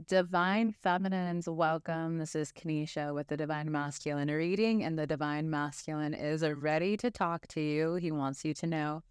Divine Feminines, welcome. This is Kanisha with the Divine Masculine reading, and the Divine Masculine is ready to talk to you. He wants you to know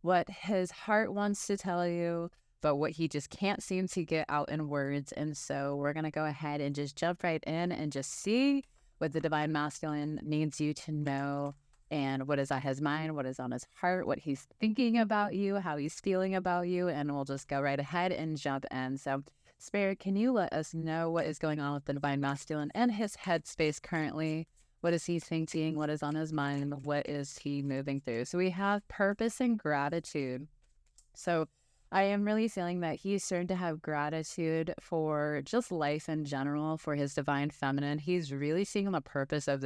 what his heart wants to tell you, but what he just can't seem to get out in words. And so we're going to go ahead and just jump right in and just see what the Divine Masculine needs you to know and what is on his mind, what is on his heart, what he's thinking about you, how he's feeling about you. And we'll just go right ahead and jump in. So, Spirit, can you let us know what is going on with the Divine Masculine and his headspace currently? What is he thinking? What is on his mind? What is he moving through? So we have purpose and gratitude. So I am really feeling that he's starting to have gratitude for just life in general, for his divine feminine. He's really seeing the purpose of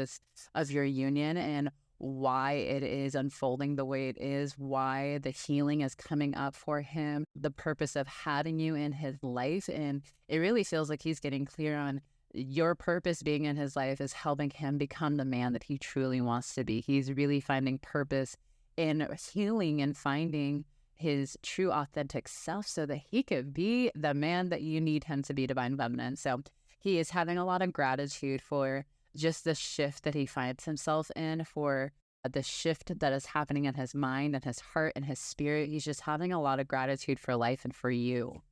of your union and why it is unfolding the way it is, why the healing is coming up for him, the purpose of having you in his life. And it really feels like he's getting clear on your purpose being in his life is helping him become the man that he truly wants to be. He's really finding purpose in healing and finding his true authentic self so that he could be the man that you need him to be, divine feminine. So he is having a lot of gratitude for just the shift that he finds himself in, for the shift that is happening in his mind and his heart and his spirit. He's just having a lot of gratitude for life and for you.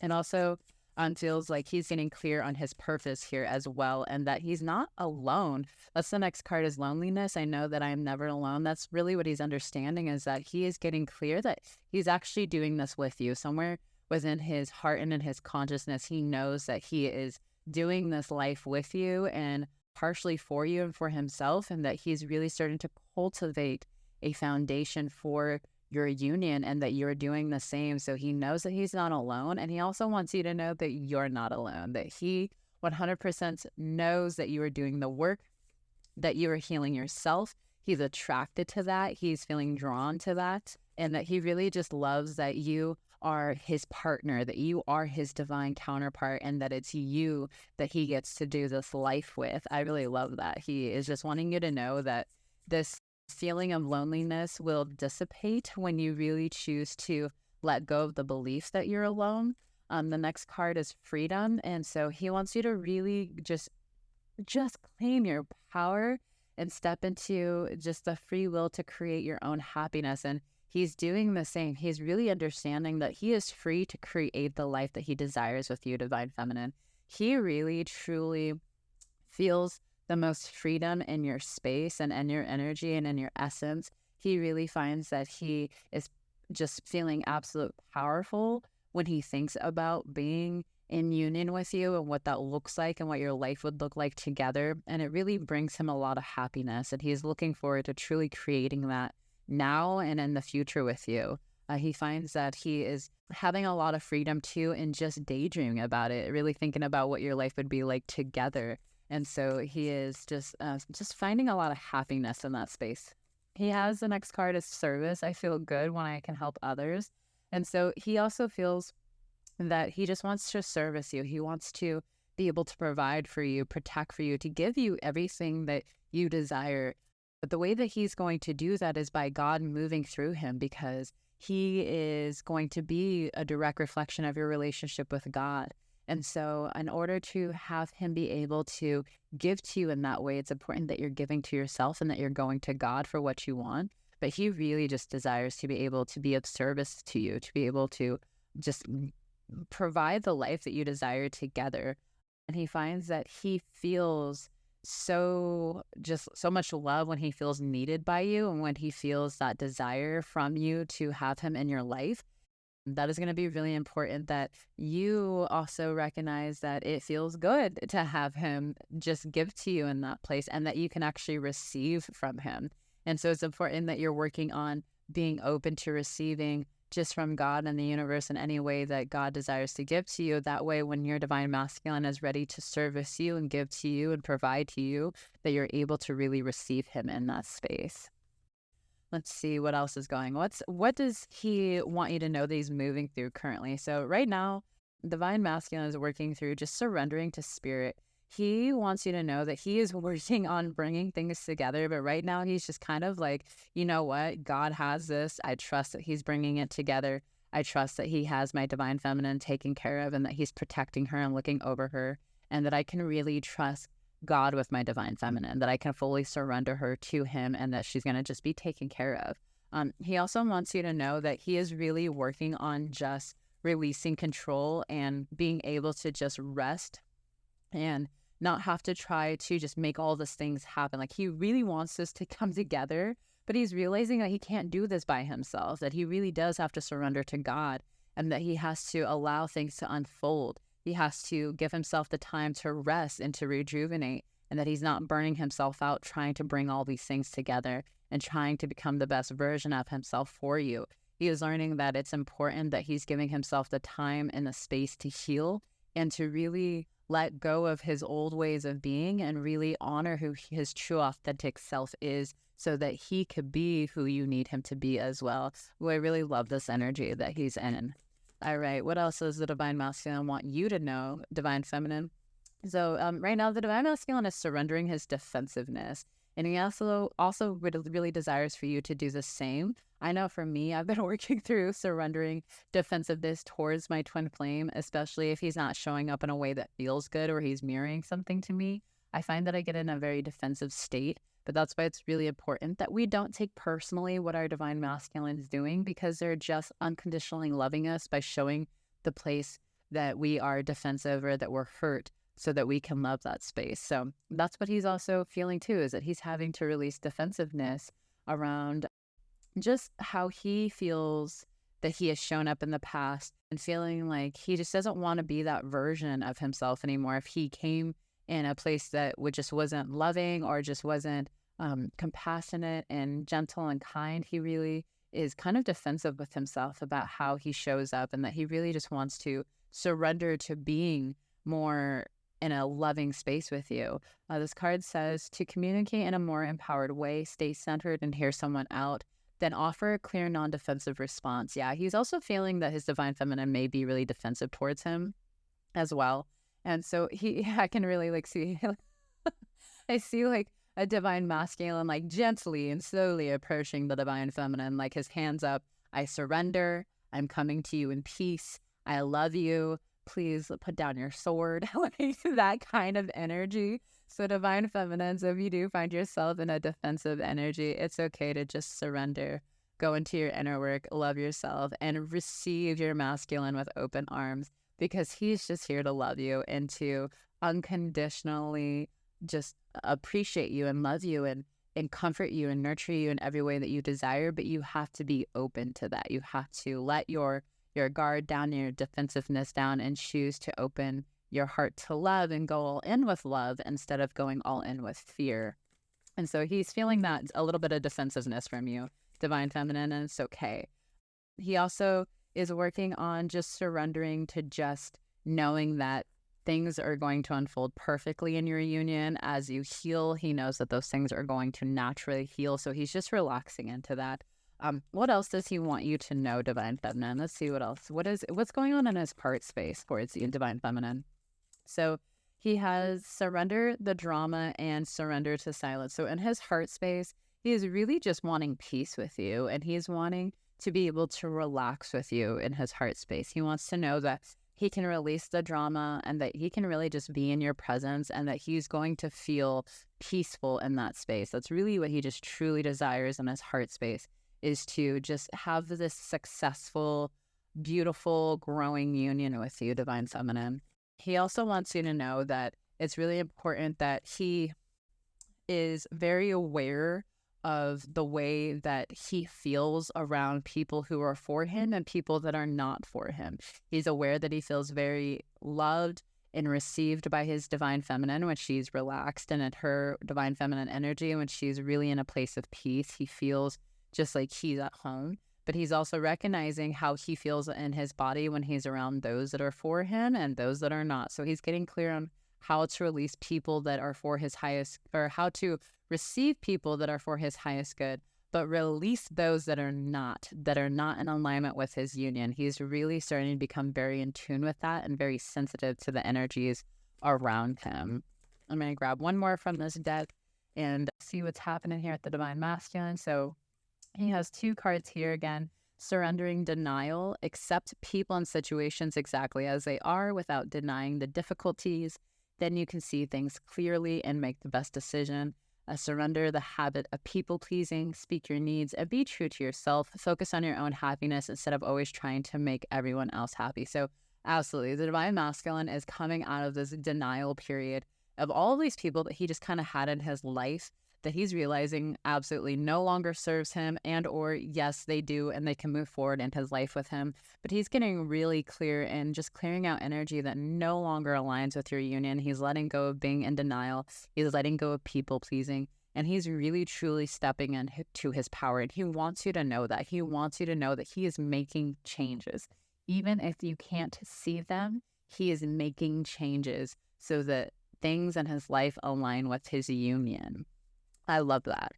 And also feels like he's getting clear on his purpose here as well, and that he's not alone. That's the next card, is loneliness. I know that I am never alone. That's really what he's understanding, is that he is getting clear that he's actually doing this with you. Somewhere within his heart and in his consciousness, he knows that he is doing this life with you and partially for you and for himself, and that he's really starting to cultivate a foundation for your union and that you're doing the same. So he knows that he's not alone. And he also wants you to know that you're not alone, that he 100% knows that you are doing the work, that you are healing yourself. He's attracted to that. He's feeling drawn to that. And that he really just loves that you are his partner, that you are his divine counterpart, and that it's you that he gets to do this life with. I really love that. He is just wanting you to know that this feeling of loneliness will dissipate when you really choose to let go of the belief that you're alone. The next card is freedom. And so he wants you to really just claim your power and step into just the free will to create your own happiness. And he's doing the same. He's really understanding that he is free to create the life that he desires with you, divine feminine. He really, truly feels the most freedom in your space and in your energy and in your essence. He really finds that he is just feeling absolute powerful when he thinks about being in union with you and what that looks like and what your life would look like together. And it really brings him a lot of happiness. And he's looking forward to truly creating that now and in the future with you. He finds that he is having a lot of freedom too in just daydreaming about it, really thinking about what your life would be like together. And so he is just finding a lot of happiness in that space. He has the next card is service. I feel good when I can help others. And so he also feels that he just wants to service you. He wants to be able to provide for you, protect for you, to give you everything that you desire. But the way that he's going to do that is by God moving through him, because he is going to be a direct reflection of your relationship with God. And so in order to have him be able to give to you in that way, it's important that you're giving to yourself and that you're going to God for what you want. But he really just desires to be able to be of service to you, to be able to just provide the life that you desire together. And he finds that he feels so much love when he feels needed by you and when he feels that desire from you to have him in your life. That is going to be really important, that you also recognize that it feels good to have him just give to you in that place and that you can actually receive from him. And so it's important that you're working on being open to receiving just from God and the universe in any way that God desires to give to you. That way, when your divine masculine is ready to service you and give to you and provide to you, that you're able to really receive him in that space. Let's see what else is going. What does he want you to know that he's moving through currently? So right now, divine masculine is working through just surrendering to spirit. He wants you to know that he is working on bringing things together, but right now he's just kind of like, you know what? God has this. I trust that he's bringing it together. I trust that he has my divine feminine taken care of and that he's protecting her and looking over her, and that I can really trust God with my divine feminine, that I can fully surrender her to him and that she's going to just be taken care of. He also wants you to know that he is really working on just releasing control and being able to just rest and not have to try to just make all these things happen. Like, he really wants this to come together, but he's realizing that he can't do this by himself, that he really does have to surrender to God, and that he has to allow things to unfold. He has to give himself the time to rest and to rejuvenate, and that he's not burning himself out trying to bring all these things together and trying to become the best version of himself for you. He is learning that it's important that he's giving himself the time and the space to heal and to really let go of his old ways of being and really honor who his true authentic self is, so that he could be who you need him to be as well. Ooh, I really love this energy that he's in. All right, what else does the divine masculine want you to know, divine feminine? So right now, the divine masculine is surrendering his defensiveness, and he also really desires for you to do the same. I know for me, I've been working through surrendering defensiveness towards my twin flame, especially if he's not showing up in a way that feels good or he's mirroring something to me. I find that I get in a very defensive state, but that's why it's really important that we don't take personally what our divine masculine is doing, because they're just unconditionally loving us by showing the place that we are defensive or that we're hurt, so that we can love that space. So that's what he's also feeling too, is that he's having to release defensiveness around just how he feels that he has shown up in the past, and feeling like he just doesn't want to be that version of himself anymore. If he came in a place that just wasn't loving or just wasn't compassionate and gentle and kind, he really is kind of defensive with himself about how he shows up, and that he really just wants to surrender to being more in a loving space with you. This card says to communicate in a more empowered way, stay centered and hear someone out, then offer a clear, non-defensive response. Yeah, he's also feeling that his divine feminine may be really defensive towards him as well. And so I can really see, I see a divine masculine gently and slowly approaching the divine feminine, like his hands up. I surrender. I'm coming to you in peace. I love you. Please put down your sword. That kind of energy. So divine feminines, if you do find yourself in a defensive energy, it's okay to just surrender. Go into your inner work, love yourself, and receive your masculine with open arms, because he's just here to love you and to unconditionally just appreciate you and love you and comfort you and nurture you in every way that you desire. But you have to be open to that. You have to let your guard down, your defensiveness down, and choose to open your heart to love and go all in with love instead of going all in with fear. And so he's feeling that a little bit of defensiveness from you, divine feminine, and it's okay. He also is working on just surrendering to just knowing that things are going to unfold perfectly in your union. As you heal, he knows that those things are going to naturally heal. So he's just relaxing into that. What else does he want you to know, divine feminine? Let's see what else. What's going on in his heart space towards you, divine feminine? So he has surrender the drama and surrender to silence. So in his heart space, he is really just wanting peace with you, and he's wanting to be able to relax with you in his heart space. He wants to know that he can release the drama and that he can really just be in your presence, and that he's going to feel peaceful in that space. That's really what he just truly desires in his heart space, is to just have this successful, beautiful, growing union with you, divine feminine. He also wants you to know that it's really important that he is very aware of the way that he feels around people who are for him and people that are not for him. He's aware that he feels very loved and received by his divine feminine when she's relaxed and at her divine feminine energy. When she's really in a place of peace, he feels just like he's at home. But he's also recognizing how he feels in his body when he's around those that are for him and those that are not. So he's getting clear on how to release people that are for his highest, or how to receive people that are for his highest good, but release those that are not in alignment with his union. He's really starting to become very in tune with that and very sensitive to the energies around him. I'm going to grab one more from this deck and see what's happening here at the divine masculine. So he has two cards here again. surrendering denial, accept people and situations exactly as they are without denying the difficulties. Then you can see things clearly and make the best decision. Surrender the habit of people-pleasing, speak your needs, and be true to yourself. Focus on your own happiness instead of always trying to make everyone else happy. So absolutely, the Divine Masculine is coming out of this denial period of all of these people that he just kind of had in his life that he's realizing absolutely no longer serves him, and or yes, they do, and they can move forward in his life with him. But he's getting really clear and just clearing out energy that no longer aligns with your union. He's letting go of being in denial. He's letting go of people pleasing. And he's really, truly stepping into his power. And he wants you to know that. He wants you to know that he is making changes. Even if you can't see them, he is making changes so that things in his life align with his union. I love that.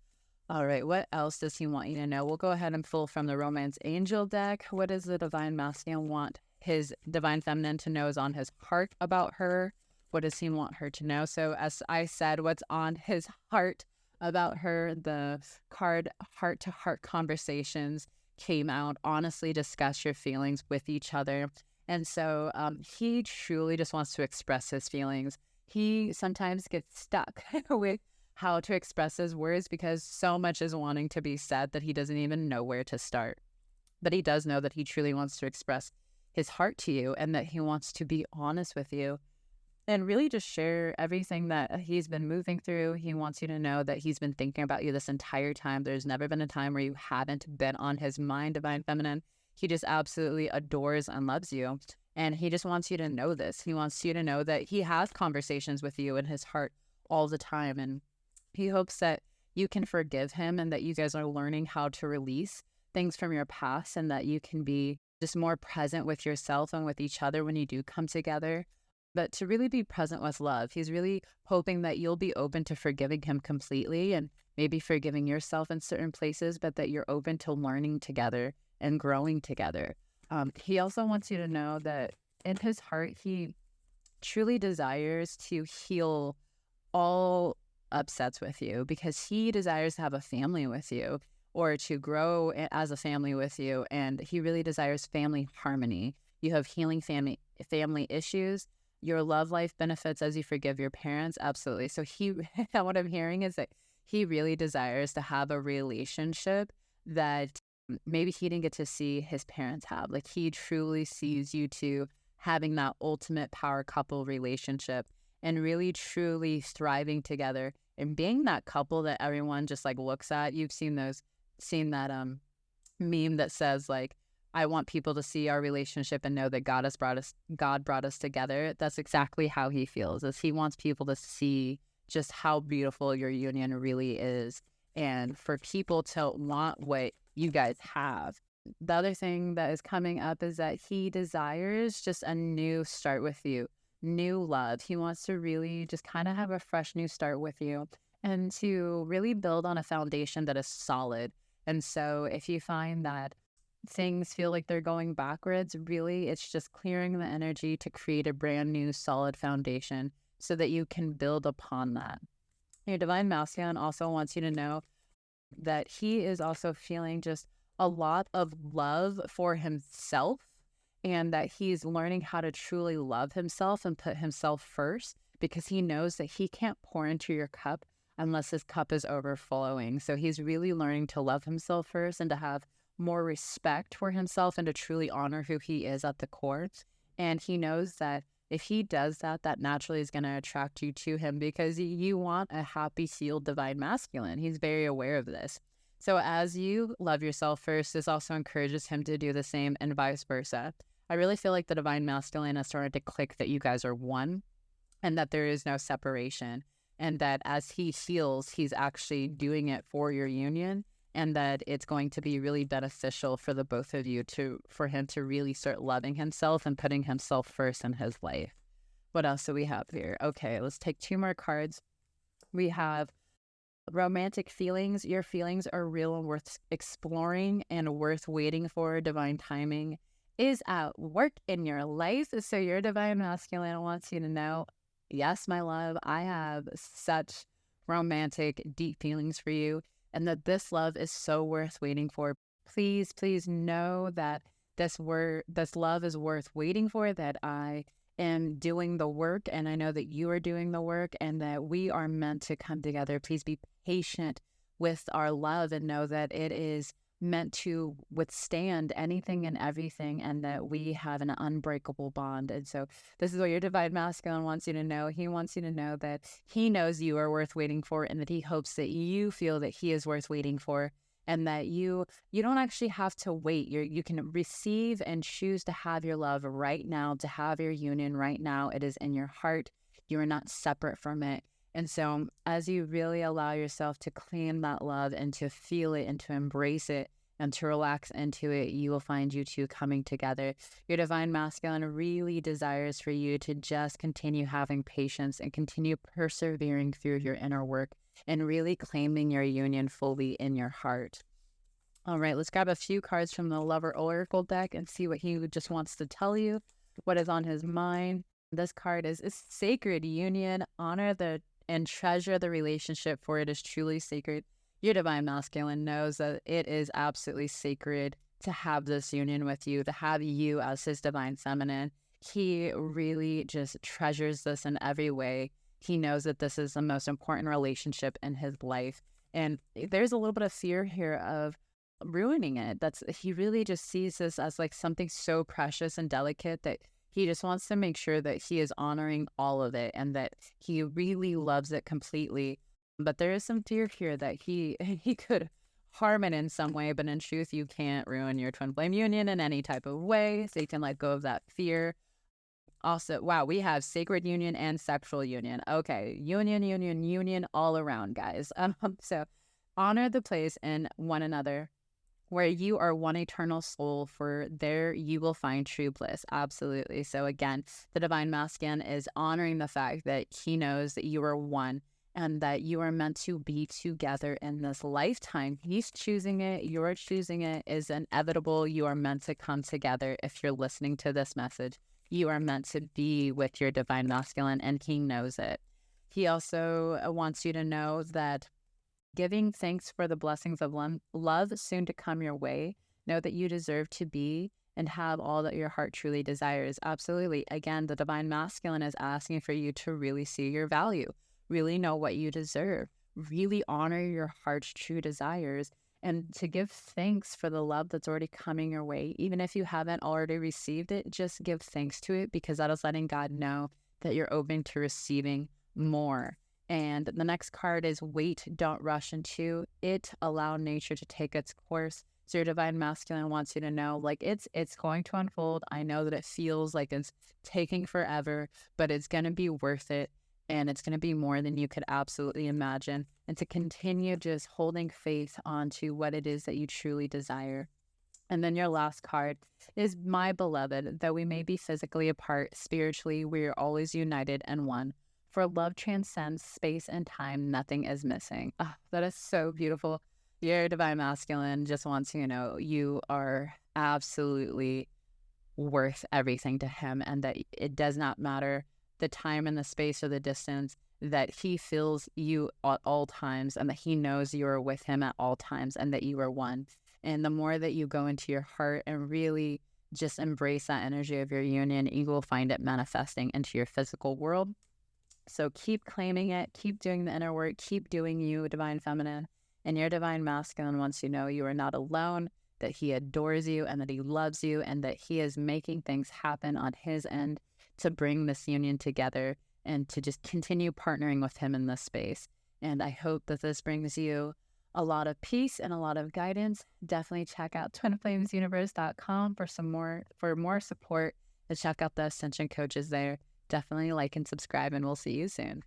All right, what else does he want you to know? We'll go ahead and pull from the Romance Angel deck. What does the Divine Masculine want his Divine Feminine to know is on his heart about her? What does he want her to know? So as I said, what's on his heart about her, the card heart-to-heart conversations came out. Honestly, discuss your feelings with each other. And so he truly just wants to express his feelings. He sometimes gets stuck with how to express his words because so much is wanting to be said that he doesn't even know where to start. But he does know that he truly wants to express his heart to you and that he wants to be honest with you and really just share everything that he's been moving through. He wants you to know that he's been thinking about you this entire time. There's never been a time where you haven't been on his mind, Divine Feminine. He just absolutely adores and loves you. And he just wants you to know this. He wants you to know that he has conversations with you in his heart all the time. And he hopes that you can forgive him and that you guys are learning how to release things from your past and that you can be just more present with yourself and with each other when you do come together. But to really be present with love, he's really hoping that you'll be open to forgiving him completely and maybe forgiving yourself in certain places, but that you're open to learning together and growing together. He also wants you to know that in his heart, he truly desires to heal all upsets with you because he desires to have a family with you or to grow as a family with you. And he really desires family harmony. You have healing family issues. Your love life benefits as you forgive your parents. Absolutely. So what I'm hearing is that he really desires to have a relationship that maybe he didn't get to see his parents have. Like he truly sees you two having that ultimate power couple relationship and really truly thriving together and being that couple that everyone just like looks at. You've seen that meme that says like, I want people to see our relationship and know that God brought us together. That's exactly how he feels, is he wants people to see just how beautiful your union really is and for people to want what you guys have. The other thing that is coming up is that he desires just a new start with you. New love. He wants to really just kind of have a fresh new start with you and to really build on a foundation that is solid. And so if you find that things feel like they're going backwards, really it's just clearing the energy to create a brand new solid foundation so that you can build upon that. Your Divine Masculine also wants you to know that he is also feeling just a lot of love for himself and that he's learning how to truly love himself and put himself first because he knows that he can't pour into your cup unless his cup is overflowing. So he's really learning to love himself first and to have more respect for himself and to truly honor who he is at the core. And he knows that if he does that, that naturally is going to attract you to him because you want a happy, healed Divine Masculine. He's very aware of this. So as you love yourself first, this also encourages him to do the same and vice versa. I really feel like the Divine Masculine has started to click that you guys are one and that there is no separation and that as he heals, he's actually doing it for your union and that it's going to be really beneficial for the both of you for him to really start loving himself and putting himself first in his life. What else do we have here? Okay, let's take two more cards. We have romantic feelings. Your feelings are real and worth exploring and worth waiting for. Divine timing is at work in your life. So your Divine Masculine wants you to know, yes, my love, I have such romantic, deep feelings for you and that this love is so worth waiting for. Please know that this love is worth waiting for, that I am doing the work, and I know that you are doing the work, and that we are meant to come together. Please be patient with our love and know that it is meant to withstand anything and everything, and that we have an unbreakable bond. And so this is what your divine masculine wants you to know. He wants you to know that he knows you are worth waiting for, and that he hopes that you feel that he is worth waiting for, and that you don't actually have to wait. You can receive and choose to have your love right now, to have your union right now. It is in your heart. You are not separate from it. And so as you really allow yourself to claim that love and to feel it and to embrace it and to relax into it, you will find you two coming together. Your divine masculine really desires for you to just continue having patience and continue persevering through your inner work and really claiming your union fully in your heart. All right, let's grab a few cards from the Lover Oracle deck and see what he just wants to tell you, what is on his mind. This card is Sacred Union. Honor and treasure the relationship, for it is truly sacred. Your divine masculine knows that it is absolutely sacred to have this union with you, to have you as his divine feminine. He really just treasures this in every way. He knows that this is the most important relationship in his life. And there's a little bit of fear here of ruining it. He really just sees this as like something so precious and delicate that he just wants to make sure that he is honoring all of it and that he really loves it completely. But there is some fear here that he could harm it in some way, but in truth, you can't ruin your twin flame union in any type of way. So you can let go of that fear. Also, wow, we have sacred union and sexual union. Okay, union all around, guys. So honor the place in one another where you are one eternal soul, for there you will find true bliss. Absolutely. So again, the divine masculine is honoring the fact that he knows that you are one and that you are meant to be together in this lifetime. He's choosing it. You're choosing it. Is inevitable. You are meant to come together. If you're listening to this message, you are meant to be with your divine masculine, and he knows it. He also wants you to know that giving thanks for the blessings of love soon to come your way. Know that you deserve to be and have all that your heart truly desires. Absolutely. Again, the divine masculine is asking for you to really see your value, really know what you deserve, really honor your heart's true desires, and to give thanks for the love that's already coming your way. Even if you haven't already received it, just give thanks to it, because that is letting God know that you're open to receiving more. And the next card is Wait, Don't Rush Into It. Allow nature to take its course. So your divine masculine wants you to know, like, it's going to unfold. I know that it feels like it's taking forever, but it's going to be worth it. And it's going to be more than you could absolutely imagine. And to continue just holding faith onto what it is that you truly desire. And then your last card is My Beloved. Though we may be physically apart, spiritually, we are always united and one. For love transcends space and time, nothing is missing. Oh, that is so beautiful. Your divine masculine just wants you to know you are absolutely worth everything to him, and that it does not matter the time and the space or the distance, that he feels you at all times, and that he knows you are with him at all times, and that you are one. And the more that you go into your heart and really just embrace that energy of your union, you will find it manifesting into your physical world. So keep claiming it, keep doing the inner work, keep doing you, divine feminine. And your divine masculine wants you to know you are not alone, that he adores you and that he loves you, and that he is making things happen on his end to bring this union together and to just continue partnering with him in this space. And I hope that this brings you a lot of peace and a lot of guidance. Definitely check out twinflamesuniverse.com for more support, and check out the Ascension coaches there. Definitely like and subscribe, and we'll see you soon.